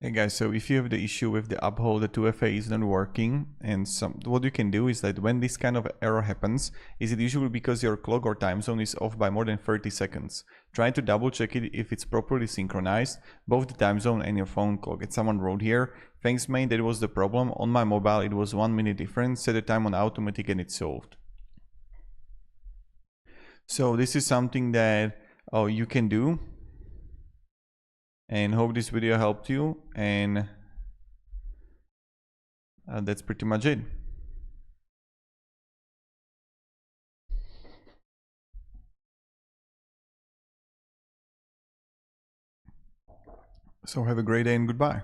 Hey guys, so if you have the issue with the Uphold, the 2FA is not working, and what you can do is that when this kind of error happens, is it usually because your clock or time zone is off by more than 30 seconds. Try to double check it if it's properly synchronized, both the time zone and your phone clock. And someone wrote here, thanks mate, that was the problem. On my mobile it was 1 minute difference, set the time on automatic and it's solved. So this is something that you can do. And hope this video helped you, and that's pretty much it. So have a great day and goodbye.